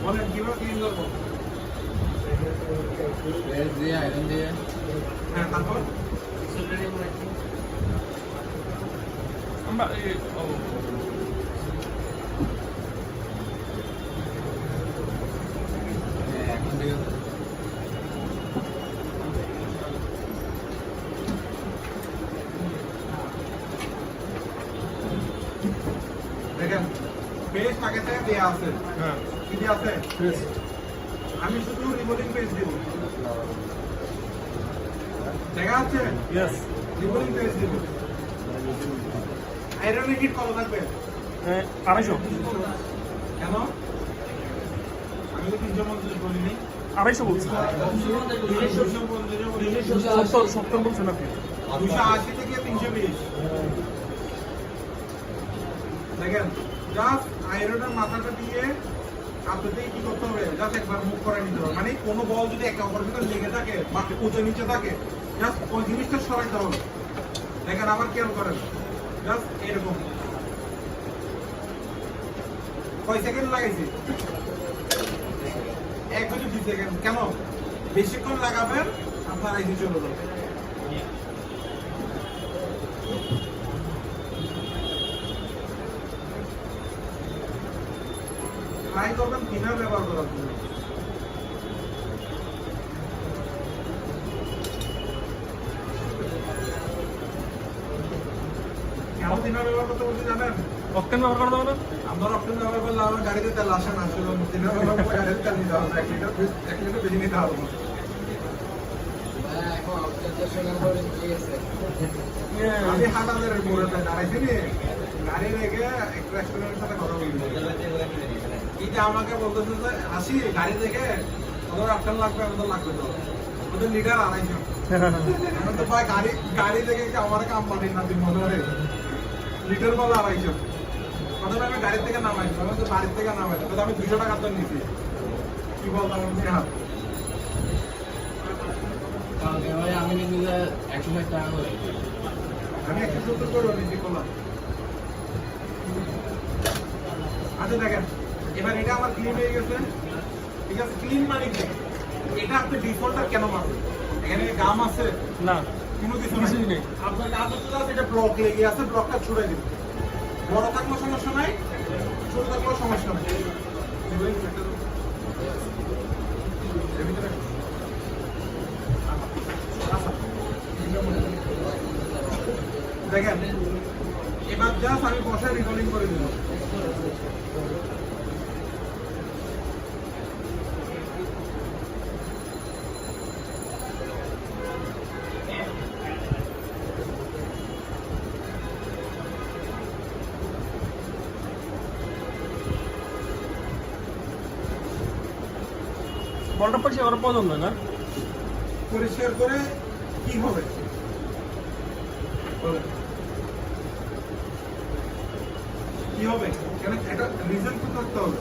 Speaker 1: বলেন কিভাবে ক্লিন করবো হ্যাঁ তারপর
Speaker 2: আমরা
Speaker 1: দেখেন পেস্ট আগে থেকে দেওয়া আছে
Speaker 2: হ্যাঁ
Speaker 1: কি দেওয়া আছে
Speaker 2: বেশ
Speaker 1: আমি শুধু রিবোলিং পেস্ট দিব দেখা যাচ্ছে
Speaker 2: ইয়েস
Speaker 1: রিবোলিং পেস্ট দিব আয়রনের হিট কত থাকবে
Speaker 2: 250
Speaker 1: কেন আমি তো 350 বলিনি
Speaker 2: 250 বলছি 70 বলছেন আপনি
Speaker 1: 280 থেকে 320 দেখেন জাস্ট আয়রনের মাথাটা দিয়ে আপনাদের কি করতে হবে জাস্ট একবার মুভ করে নিতে হবে মানে কোনো বল যদি একে অপরের ভিতরে লেগে থাকে বা উঁচু নিচে থাকে জাস্ট ওই জিনিসটা সরাইতে হবে দেখেন আবার খেয়াল করেন জাস্ট এরকম কয় সেকেন্ড লাগাইছি 1 থেকে 2 সেকেন্ড কেন বেশিক্ষণ লাগাবেন আপনার আইসি চলে যাবে ট্রাই করবেন কিভাবে ব্যবহার করার জন্য কেমন কিভাবে ব্যবহার করতে বলছি জানেন
Speaker 2: অক্টেন ব্যবহার করা যাবে না
Speaker 1: আমার অপশন ব্যবহার করলে আমার গাড়িতে তেল আসে না শুধু দিনের ব্যবহার করে গাড়িতে তেল নিতে হবে 1 লিটার বেশি নিতে হবে না। আমি হাটাদের মোড়ে দাঁড়াইছি নি গাড়ি রেখে একটা রেস্টুরেন্টের সাথে কথা বলছি এই যে আমাকে বলতেছে যে আসি গাড়ি দেখে ওদের আপনার লাগবে আমাদের লাগবে তো ওদের লিটার 250 আমি তো ভাই গাড়ি দেখে কি আমার কাম পাঠিয়ে না দিন মনে হয় লিটার বলে 250 প্রথমে আমি গাড়ি থেকে নামাইছি আমি তো বাড়ির থেকে নামাইছি তো আমি 200 টাকা তো নিছি কি বলতাম আমি হাত
Speaker 3: আমি কিন্তু 100 টাকা করে
Speaker 1: আমি 170 করে নিছি বললাম আচ্ছা দেখেন এবার এটা আমার ক্লিন হয়ে গেছে ঠিক আছে ক্লিন মানে কি এটা আপনি ডিফল্টটা কেন মারবেন এখানে গাম আছে
Speaker 2: না
Speaker 1: কোনো কিছু
Speaker 2: কিছুই নেই।
Speaker 1: আপনার কাজ হচ্ছে যে এটা ব্লক লেগে আছে ব্লকটা ছুড়ে দিন বড় থাকলেও সমস্যা নাই ছোট থাকলেও সমস্যা নাই এর ভিতরে দেখেন এবার জাস্ট আমি বসে রিকলিং করে দিলাম
Speaker 2: বলটা পরিষ্কার করার প্রয়োজন নয় না
Speaker 1: পরিষ্কার করে কি হবে বলেন। কি হবে কেন এটা রিজন তো থাকতে হবে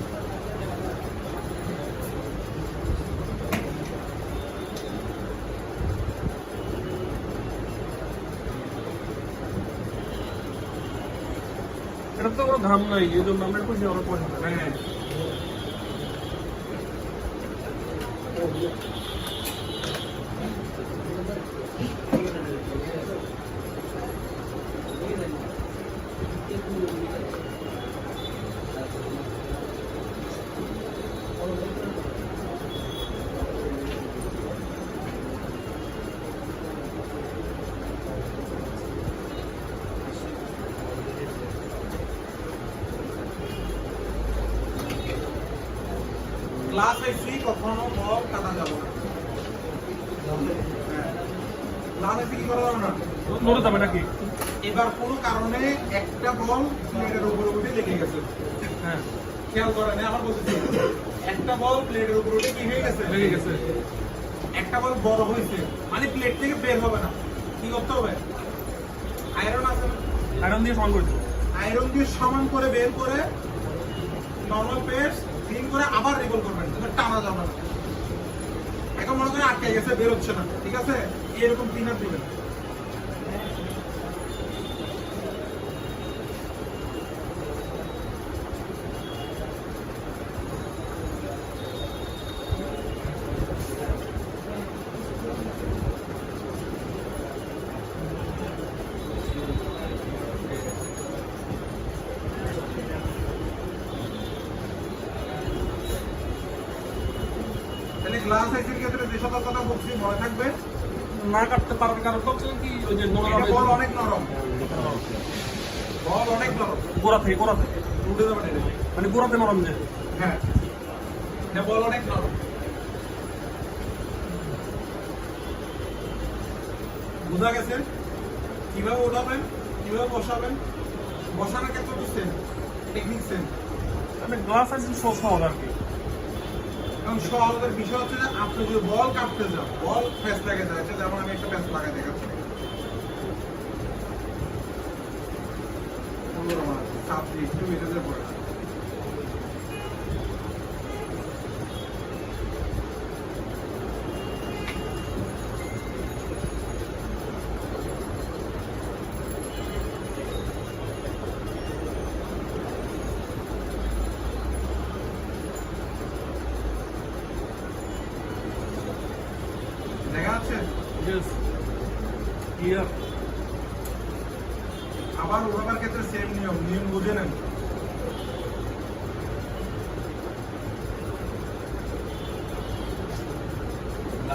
Speaker 2: এটা তো কোনো ঘাম নাই এই জন্য আমরা পরিষ্কার করার প্রয়োজন নাই
Speaker 1: হ্যাঁ ক্লাস আইসি কখনো বল কাটা যাবে না ক্লাস আইসি কি করা যাবে না
Speaker 2: নড়ে যাবে নাকি
Speaker 1: এবার কোনো কারণে একটা বল প্লেটের উপরে উঠে লেগে গেছে
Speaker 2: হ্যাঁ
Speaker 1: খেয়াল করেন আমার বলতেছি একটা বল প্লেটের উপরে উঠে কি হয়ে গেছে
Speaker 2: লেগে গেছে
Speaker 1: একটা বল বড় হয়েছে মানে প্লেট থেকে বের হবে না কি করতে হবে আয়রন আছে না
Speaker 2: আয়রন দিয়ে সমান করে দেবো।
Speaker 1: আয়রন দিয়ে সমান করে বের করে নরমাল পেস্ট ক্লিন করে আবার রিবল করবেন, কিন্তু টানা যাবে না। এখন মনে করেন আটকে গেছে, বের হচ্ছে না, ঠিক আছে, এরকম ক্লিনার দিবেন। তাহলে গ্লাস আইসের ক্ষেত্রে যে সকল কথা বলছি মনে থাকবে।
Speaker 2: না কাটতে পারার কারণটা হচ্ছে কি ওই যে নোংরা
Speaker 1: এটা বল অনেক নরম, বল অনেক নরম,
Speaker 2: গোড়া থেকে
Speaker 1: উঠে যাবে না এটা।
Speaker 2: মানে গোড়াতে নরম যে।
Speaker 1: হ্যাঁ, এটা বল অনেক নরম। বুঝা গেছে কিভাবে উঠাবেন, কিভাবে বসাবেন? বসানোর ক্ষেত্রে বুঝছেন, টেকনিক সেম।
Speaker 2: মানে গ্লাস আছে সহজ আর কি।
Speaker 1: এবং সহজের বিষয় হচ্ছে যে আপনি যদি বল কাটতে যান, বল প্যাচ লাগে যায়, যেমন আমি একটা প্যাচ লাগাই দেখাচ্ছি। ছাত্রী একটু মেজাজের পড়ে দেখা যাচ্ছে।
Speaker 2: Yes. Here.
Speaker 1: আবার ওড়াবার ক্ষেত্রে সেম নিয়ম বুঝে নেন। না,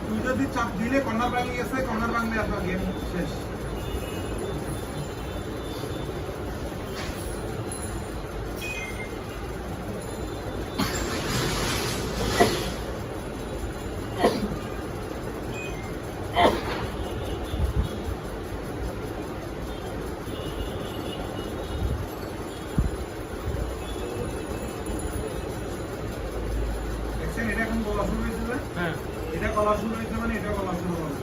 Speaker 1: তুই যদি চাপ দিলে কর্নার ভাঙে গেছে, কর্নার ভাঙলে আপনার গেম শেষ। দেখছেন, এটা এখন বলা শুরু হয়েছে যে?
Speaker 2: হ্যাঁ।
Speaker 1: এটা গলা শুরু হয়েছে মানে এটা গলা শুরু হবে।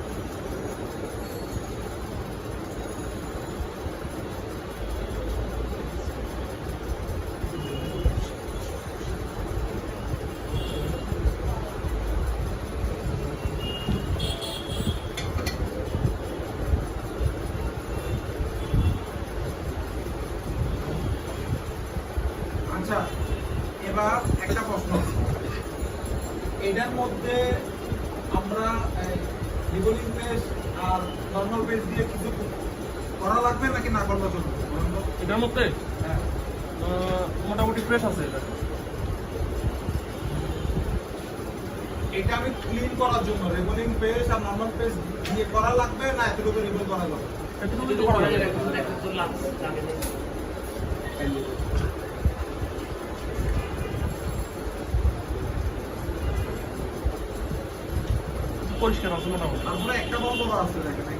Speaker 1: আচ্ছা, এবার একটা প্রশ্ন, এটার মধ্যে আমরা রিবলিং পেস্ট আর নরমাল পেস্ট দিয়ে কিছু করা লাগবে নাকি না করলে চলবে? বলুন তো।
Speaker 2: এটার মধ্যে
Speaker 1: হ্যাঁ,
Speaker 2: মোটামুটি ফ্রেশ আছে এটা।
Speaker 1: এটা আমি ক্লিন করার জন্য রিবলিং পেস্ট আর নরমাল পেস্ট দিয়ে করা লাগবে না এতটুকু রিবল করা যাবে?
Speaker 2: এটুকু কিন্তু করা যাবে। পরিষ্কার আছে মোটামুটি।
Speaker 1: তারপরে একটা বল বড় আছে, দেখেন এই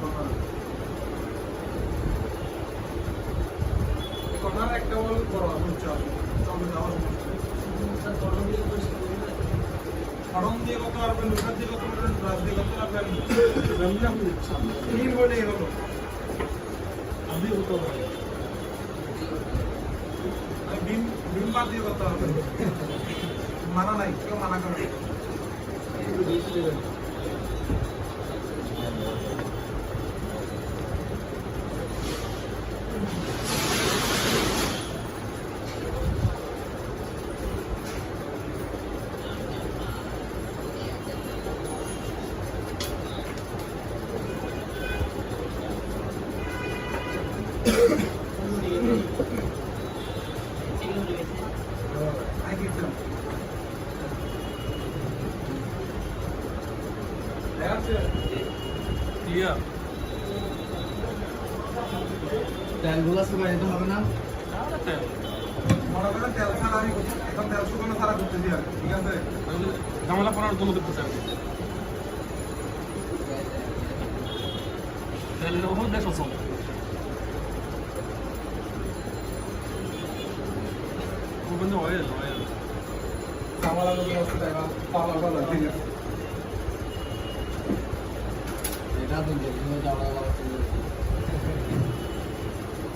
Speaker 1: কর্নার একটা বল বড় আছে, উচ্চ আছে, চলবে যাওয়ার সমস্যা নেই। ফরম দিয়ে কত পারবেন, লুকার দিয়ে কত পারবেন, ব্রাশ দিয়ে কত পারবেন, ক্লিন হলে এগুলো আমি হতো বিম বাদ দিয়ে করতে হবে, মানা নাই, কেউ মানা করে।
Speaker 2: ক্লিয়ার।
Speaker 3: তেলগুলো সবাই দিতে হবে না?
Speaker 1: মনে করেন তেল ছাড়া আমি এখন তেল শুকানো ছাড়া করতেছি আর কি, ঠিক আছে?
Speaker 2: ঝামেলা করার জন্য দেখতেছে আর কি। তেলের ওপর দেশ অসম। ওখানে অয়েল
Speaker 1: ঝামেলা নতুন আসছে, পালা পালা, ঠিক আছে।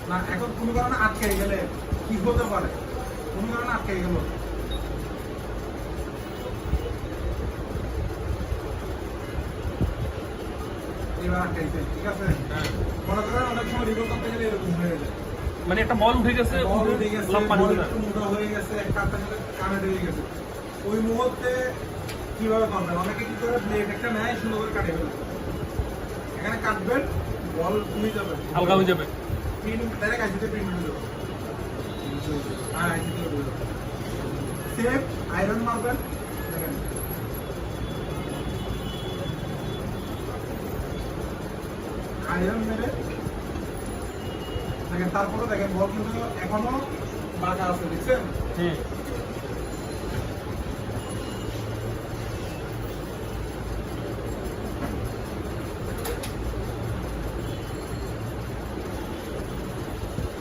Speaker 1: না এখন কোনো কারণে আটকে গেলে কি হতে পারে, কোনো কারণে আটকে গেল, এবার আটকাইছে, ঠিক আছে। মনে করেন অনেক সময় রিকল করতে গেলে এরকম হয়ে যায়,
Speaker 2: মানে একটা বল উঠে গেছে,
Speaker 1: বল উঠে গেছে,
Speaker 2: লাফ পানি
Speaker 1: বল
Speaker 2: দিল।
Speaker 1: একটু মোটা হয়ে গেছে, কাটটা কানে ঢুকে গেছে, ওই মুহূর্তে কিভাবে করবেন? অনেকে কি করে ব্লেড একটা নেয় সুন্দর করে কাটে ফেলে, এখানে কাটবেন, বল কমে যাবে,
Speaker 2: হালকা হয়ে যাবে।
Speaker 1: প্রিন্ট ডাইরেক্ট আইসিতে প্রিন্ট হয়ে যাবে, হ্যাঁ আইসিতে হয়ে যাবে। সেফ আয়রন মারবেন, দেখেন আয়রন মেরে দেখেন, তারপরে দেখেন বল কিন্তু এখনো বাঁকা আছে, দেখছেন?
Speaker 2: হুম।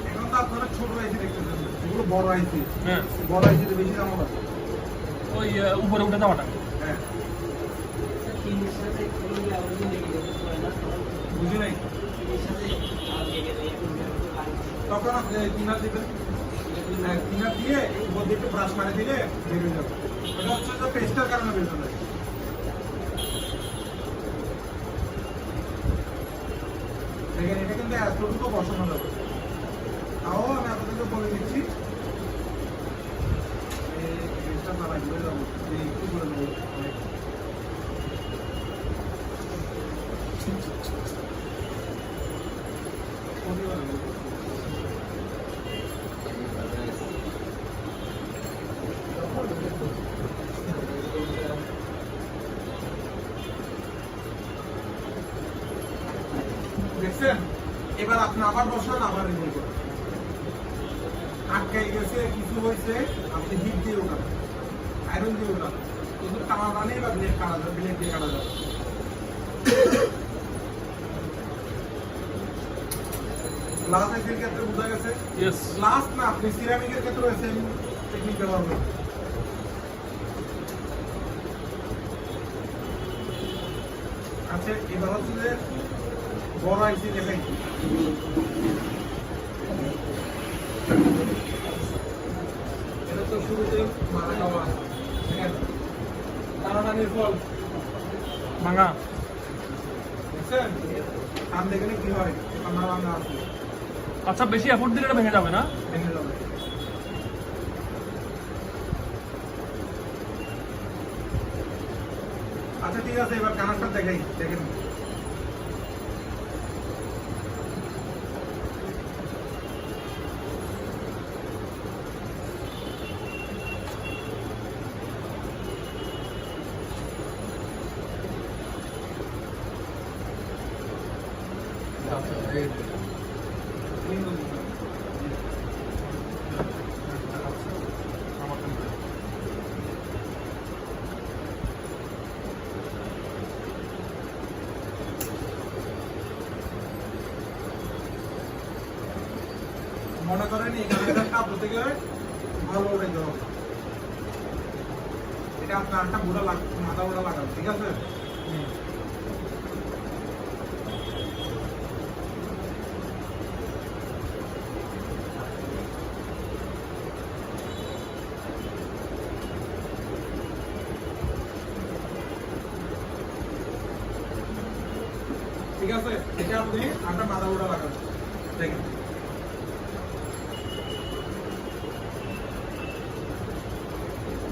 Speaker 1: এখন তো আপনারা ছোট আইসি দেখতেছেন, এগুলো বড় আইসি,
Speaker 2: হ্যাঁ,
Speaker 1: বড় আইসিতে বেশি দাম হবে।
Speaker 2: ওই উপরে উঠে যাওয়াটা।
Speaker 1: হ্যাঁ,
Speaker 3: টিমের সাথে খেললে আবার লেগে যেতে পারে না।
Speaker 1: বুঝি নাই,
Speaker 3: টিমের সাথে লেগে গেলে
Speaker 1: তখন আপনি কিনার দিবেন, কিনার দিয়ে উপর দিয়ে একটু ব্রাশ মারে দিলে বের হয়ে যাবে। এটা হচ্ছে যে পেস্টের কারণে বের হয়ে যায়। দেখেন এটা কিন্তু এতটুকু বসানো যাবে, তাও আমি আপনাদেরকে বলে দিচ্ছি, এই জিনিসটা না লাগবে যাবো, এই একটু করে নেবো অনেক। দেখছেন? এবার আপনি আবার বসান, আবার রিমুভ করেন, আটকাই গেছে, কিছু হয়েছে, আপনি হিট দিয়ে উঠান, আয়রন দিয়ে উঠান, কিন্তু টানা টানে বা ব্লেড কাটা যাবে, ব্লেড দিয়ে কাটা যাবে। গ্লাস আইসির ক্ষেত্রে বোঝা গেছে,
Speaker 2: ইয়েস।
Speaker 1: গ্লাস না আপনি সিরামিকের ক্ষেত্রে সেম টেকনিক ব্যবহার করবেন। আচ্ছা, এবার হচ্ছে যে বড় আইসি দেখাই, এটা তো শুরুতে মারা খাওয়া, দেখেন টানাটানির ফল,
Speaker 2: ভাঙা।
Speaker 1: দেখছেন? টান দেখলে কি হয়, আমরা ভাঙা আছে,
Speaker 2: আচ্ছা, বেশি এফোর্ট দিলে এটা ভেঙে যাবে না?
Speaker 1: ভেঙে যাবে। আচ্ছা ঠিক আছে, এবার কানেকশন দেখাই, দেখেন মনে করেন এই গাড়িটার কাপড় থেকে ভালো উঠাইতে হবে, এটা আপনার একটা বুড়া মাথা বুড়া লাগাবে, ঠিক আছে? ঠিক আছে, এটা আপনি একটা মাথা বুড়া লাগাবেন, দেখেন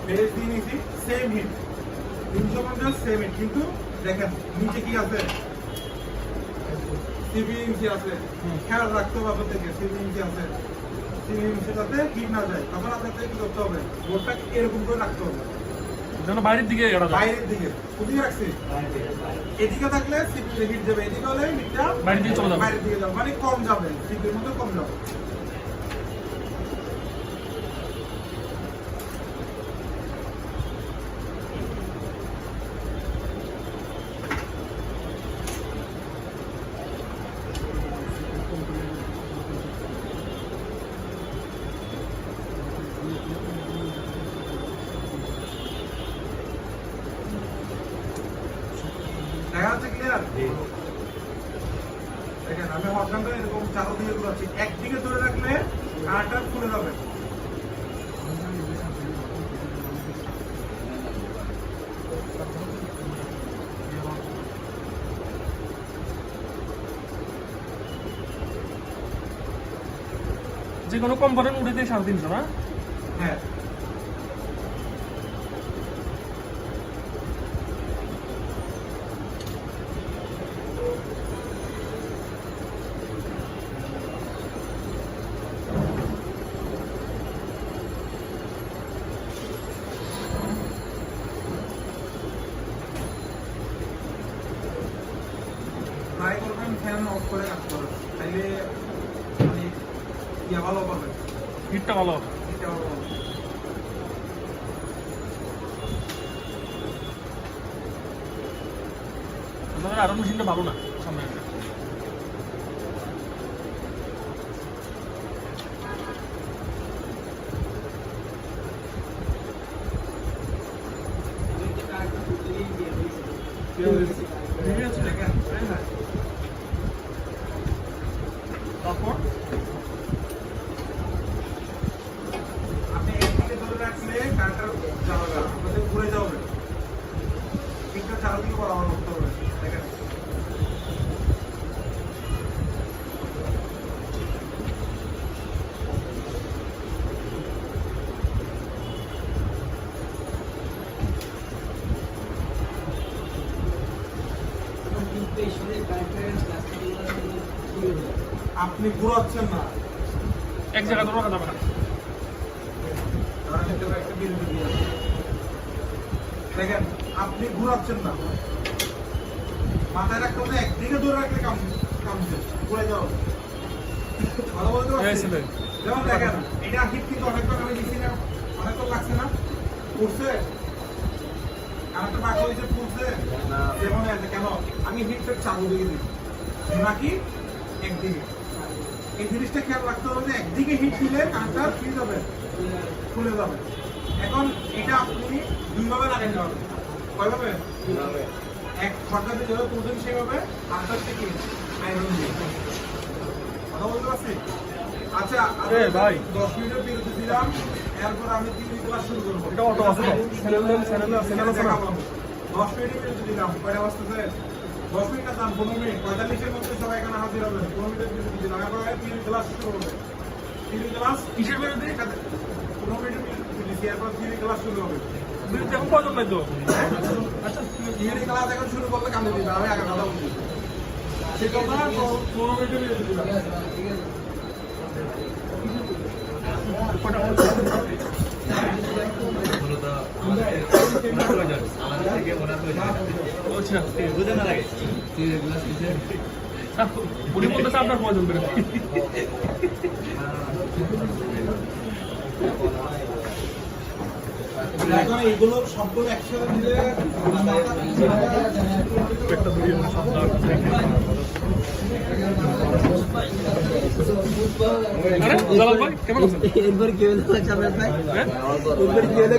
Speaker 1: বেস দিয়ে নিয়েছি, সেম হিট 350 সেম হিট, কিন্তু দেখেন নিচে কি আছে, সিবি ইঞ্চি আছে, খেয়াল রাখতে হবে আপনার থেকে, সিবি ইঞ্চি আছে, সিবি ইঞ্চি যাতে হিট না যায়, তখন আপনাকে কি করতে হবে, বোর্ডটা এরকম করে রাখতে হবে,
Speaker 2: যেন বাইরের দিকে এটা যায়।
Speaker 1: বাইরের দিকে, কোথায় রাখছি, এদিকে থাকলে সিপিতে হিট যাবে, এদিকে হলে হিটটা
Speaker 2: বাইরের দিকে চলে যাবে।
Speaker 1: বাইরের দিকে যাবে, মানে কম যাবে, সিপির মধ্যে কম যাবে। দেখা যাচ্ছে ক্লিয়ার? দেখেন আমি হরকানটা এরকম চারদিকে ঘুরাচ্ছি, একদিকে ধরে রাখলে কাঁটা খুলে যাবে।
Speaker 2: যে কোনো কম্পোনেন্ট উঠে দিয়ে 350 না?
Speaker 1: হ্যাঁ ট্রাই করবেন ফ্যান অফ করে কাজ করেন, তাইলে মানে ইয়া ভালো পাবেন,
Speaker 2: হিটটা ভালো হবে।
Speaker 1: এটা ভালো পাবেন।
Speaker 2: আপনাদের আরো মেশিনটা ভালো না সামনে একটা।
Speaker 1: ঠিক আছে, দেখেন
Speaker 2: হ্যাঁ। তারপর
Speaker 1: আপনি একদিকে ধরে রাখলে কাঁটা যাবে না, আপনাদের ঘুরে যাবে, ঠিকঠাক চারদিকে বরাবর করতে হবে। দেখেন আপনি ঘুরাচ্ছেন না,
Speaker 2: এক জায়গায় ধরে রাখা যাবে না।
Speaker 1: ধরেন এটা একটা বিরতি দিয়ে আছে। দেখেন আপনি ঘুরাচ্ছেন না, মাথায় রাখতে হবে একদিকে ধরে রাখলে কামছে ঘুরে যাও। ভালো বলতে
Speaker 2: এই
Speaker 1: পারছি?
Speaker 2: ছেলে।
Speaker 1: যেমন দেখেন এটা হিট কিন্তু অনেকবার আমি দিচ্ছি না, অনেকবার লাগছে না, পড়ছে কানেক্টর বাঁকা হয়েছে, ফুলছে যেমন আছে। কেন আমি হিটটা চালু দিয়ে দিই নাকি একদিকে, এই জিনিসটা খেয়াল রাখতে হবে যে একদিকে হিট দিলে কানেক্টর কি যাবে, খুলে যাবে। এখন এটা আপনি দুইভাবে লাগাইতে হবে। কয়ভাবে? এক খড়টাতে যেভাবে তুলবেন সেভাবে, আরেকটা থেকে আয়রন দিয়ে। কথা বলতে পারছি? আচ্ছা
Speaker 2: এ ভাই।
Speaker 1: 10 মিনিটের বিরতি দিলাম, এরপর আমি 3 ক্লাস শুরু করবো।
Speaker 2: এটা অটো আছে তো? চ্যানেল আছে না?
Speaker 1: 10 মিনিটের বিরতি দিলাম, কয়টা বাজতেছে? 10 মিনিট না, 15 মিনিট, 45-এর মধ্যে সবাই এখানে হাজির হবেন। 15 মিনিটের বিরতি দিলাম, এরপর 3 ক্লাস শুরু হবে। 3 ক্লাস
Speaker 2: কিসের বিরতি?
Speaker 1: 15 মিনিটের বিরতি দিচ্ছি, এরপর 3 ক্লাস শুরু হবে।
Speaker 2: বিরতি এখন প্রয়োজন নাই তো। আচ্ছা
Speaker 1: 3 ক্লাস এখন শুরু করলে কামে দিবে, আমি আগে কথা বলছি। সে কথা 15 মিনিটের বিরতি দিলাম।
Speaker 2: কটা বলছি না। উনি বলতেছে আপনার প্রয়োজন বিরতি।
Speaker 1: এখন এইগুলো সবগুলো একসাথে দিলে
Speaker 2: একটা ভিডিও আরে জালাল ভাই কেমন আছেন?
Speaker 5: এরপর কি হলো?
Speaker 2: হ্যাঁ?
Speaker 5: এরপর কি হলো?